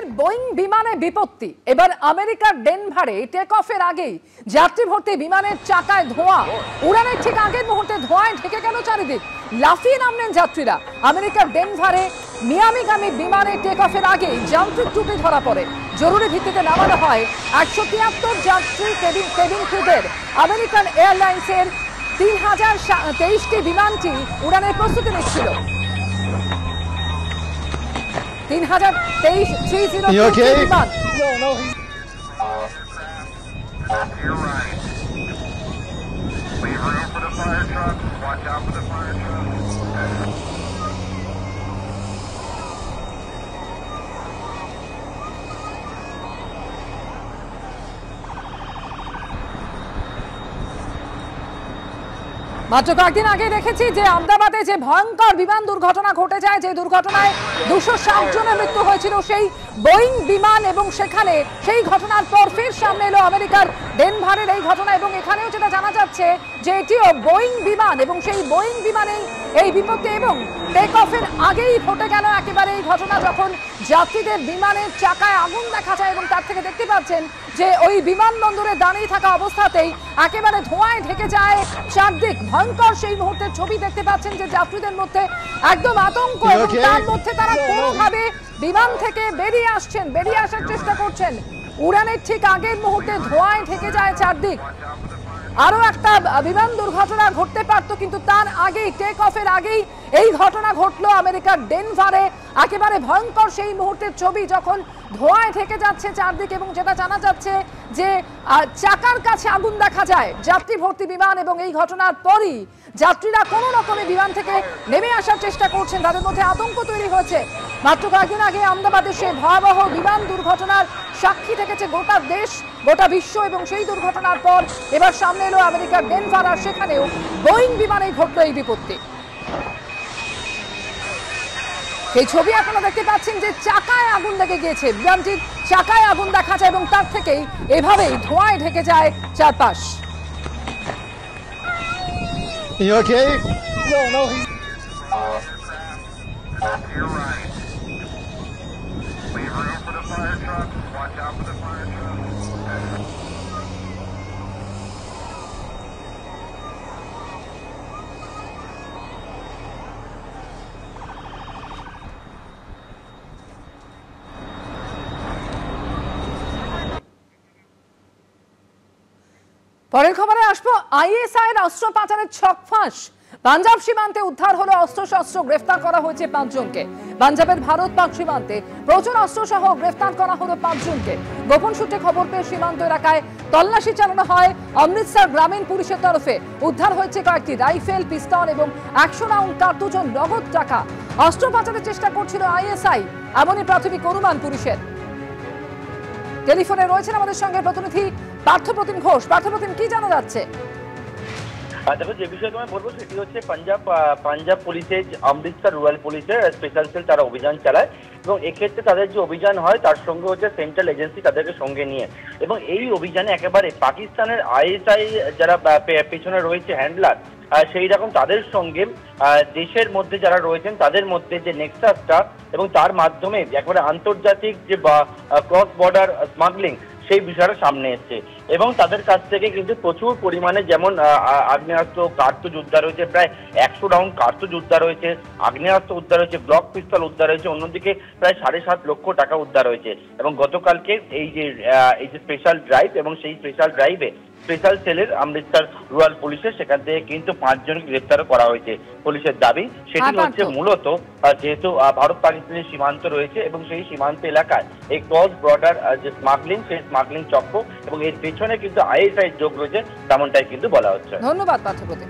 ফের বোয়িং বিমানে বিপত্তি। এবার আমেরিকার ডেনভারে টেক অফের আগেই যাত্রী ভর্তি বিমানের চাকায় ধোঁয়া। উড়ানের ঠিক আগের মুহূর্তে ধোঁয়ায় ঢেকে গেল চারিদিক। লাফিয়ে নামলেন যাত্রীরা। আমেরিকার ডেনভারে মিয়ামিগামী বিমানে টেক অফের আগেই যান্ত্রিক ত্রুটি ধরা পড়ে। জরুরি ভিত্তিতে নামানো হয় 173 যাত্রী কেবিন ক্রুদের। আমেরিকান এয়ারলাইন্সের 3023টি বিমানটি উড়ানের প্রস্তুতি নিচ্ছিল। 3023 বিমান। মাত্র কয়েকদিন আগে দেখেছি যে আহমেদাবাদে যে ভয়ঙ্কর বিমান দুর্ঘটনা ঘটে যায়, যে দুর্ঘটনায় 260 জনের মৃত্যু হয়েছিল সেই বোয়িং বিমান, এবং সেখানে সেই ঘটনার পর ফের সামনে এলো আমেরিকার ডেনভারের এই ঘটনা। এবং এখানেও যেটা জানা যাচ্ছে যে এটিও বোয়িং বিমান, এবং সেই বোয়িং বিমানেই এই বিপত্তি। এবং টেক অফের আগেই ঘটে গেল একেবারে এই ঘটনা, যখন যাত্রীদের বিমানের চাকায় আগুন দেখা যায়। এবং তার থেকে দেখতে পাচ্ছেন যে ওই বিমানবন্দরে দাঁড়িয়ে থাকা অবস্থাতেই একেবারে ধোঁয়ায় ঢেকে যায় চারদিক। ভয়ঙ্কর সেই মুহূর্তের ছবি দেখতে পাচ্ছেন যে যাত্রীদের মধ্যে একদম আতঙ্ক, এবং তার মধ্যে তারা কোনোভাবে বিমান থেকে বেরিয়ে আসার চেষ্টা করছেন। উড়ানের ঠিক আগের মুহূর্তে ধোঁয়ায় ঢেকে যায় চারদিক। আরো একটা বিমান দুর্ঘটনা ঘটতে পারতো, কিন্তু তার আগেই টেক অফের আগেই এই ঘটনা ঘটলো আমেরিকার ডেনভারে। একেবারে ভয়ঙ্কর সেই মুহূর্তের ছবি, যখন ধোঁয়ায় ঢেকে যাচ্ছে চারদিকে। এবং যেটা জানা যাচ্ছে যে চাকার কাছে আগুন দেখা যায় যাত্রী ভর্তি বিমান, এবং এই ঘটনার পরই যাত্রীরা কোনো রকমে বিমান থেকে নেমে আসার চেষ্টা করছেন। তাদের মধ্যে আতঙ্ক তৈরি হয়েছে। মাত্র কয়েকদিন আগে আহমেদাবাদের সেই ভয়াবহ বিমান দুর্ঘটনার সাক্ষী থেকেছে গোটা দেশ, গোটা বিশ্ব। এবং সেই দুর্ঘটনার পর এবার সামনে এলো আমেরিকার ডেনভার, আর সেখানেও বোয়িং বিমানে ঘটলো এই বিপত্তি। সেই ছবি আপনারা দেখতে পাচ্ছেন যে চাকায় আগুন লেগে গিয়েছে, বিমানটির চাকায় আগুন দেখা যায়, এবং তার থেকেই এভাবেই ধোঁয়ায় ঢেকে যায় চারপাশ। You okay? No. You're right. Leave room for the fire truck. Watch out for the fire truck. পরের খবরে আসবো। আইএসআই এর অস্ত্র পাচারের ছক ফাঁস। পাঞ্জাব সীমান্তে উদ্ধার হলো অস্ত্রশস্ত্র, গ্রেফতার করা হয়েছে 5 জনকে। পাঞ্জাবের ভারত পাক সীমান্তে প্রচুর অস্ত্র সহ গ্রেফতার করা হলো 5 জনকে। গোপন সূত্রে খবর পেয়ে সীমান্ত এলাকায় তল্লাশি চালানো হয় অমৃতসর গ্রামীণ পুলিশের তরফে। উদ্ধার হয়েছে কয়েকটি রাইফেল, পিস্তল এবং 100 রাউন্ড কার্তুজ, নগদ টাকা। অস্ত্র পাচারের চেষ্টা করছিল আইএসআই, এমনই প্রাথমিক অনুমান পুলিশের। টেলিফোনে রয়েছেন আমাদের সঙ্গে প্রতিনিধি পার্থপ্রতিম ঘোষ। পার্থপ্রতিম, কি জানা যাচ্ছে? দেখো, যে বিষয়ে তোমায় বলবো সেটি হচ্ছে পাঞ্জাব পুলিশের, অমৃতসর রুরাল পুলিশের স্পেশাল সেল তারা অভিযান চালায়। এবং এক্ষেত্রে তাদের যে অভিযান হয় তার সঙ্গে হচ্ছে সেন্ট্রাল এজেন্সি তাদেরকে সঙ্গে নিয়ে। এবং এই অভিযানে একেবারে পাকিস্তানের আইএসআই যারা পেছনে রয়েছে হ্যান্ডলার, সেই রকম তাদের সঙ্গে দেশের মধ্যে যারা রয়েছেন তাদের মধ্যে যে নেক্সাসটা, এবং তার মাধ্যমে একেবারে আন্তর্জাতিক যে ক্রস বর্ডার স্মাগলিং, সেই বিষয়টা সামনে এসছে। এবং তাদের কাছ থেকে কিন্তু প্রচুর পরিমাণে যেমন আগ্নেয়াস্ত্র, কার্তুজ উদ্ধার হয়েছে, প্রায় 100 রাউন্ড কার্তুজ উদ্ধার হয়েছে, আগ্নেয়াস্ত্র উদ্ধার হয়েছে, ব্লক পিস্তল উদ্ধার হয়েছে, অন্যদিকে প্রায় 7.5 লক্ষ টাকা উদ্ধার হয়েছে। এবং গতকালকে এই যে স্পেশাল ড্রাইভ, এবং সেই স্পেশাল ড্রাইভে স্পেশাল সেলের অমৃতসর রুরাল পুলিশের সেখান থেকে কিন্তু 5 জনকে গ্রেফতার করা হয়েছে। পুলিশের দাবি সেটি হচ্ছে মূলত যেহেতু ভারত পাকিস্তানের সীমান্ত রয়েছে, এবং সেই সীমান্ত এলাকায় এই ক্রস বর্ডার যে স্মাগলিং, সেই স্মাগলিং চক্র, এবং এর পেছনে কিন্তু আইএসআই যোগ রয়েছে, তেমনটাই কিন্তু বলা হচ্ছে। ধন্যবাদ পার্থপ্রতিম।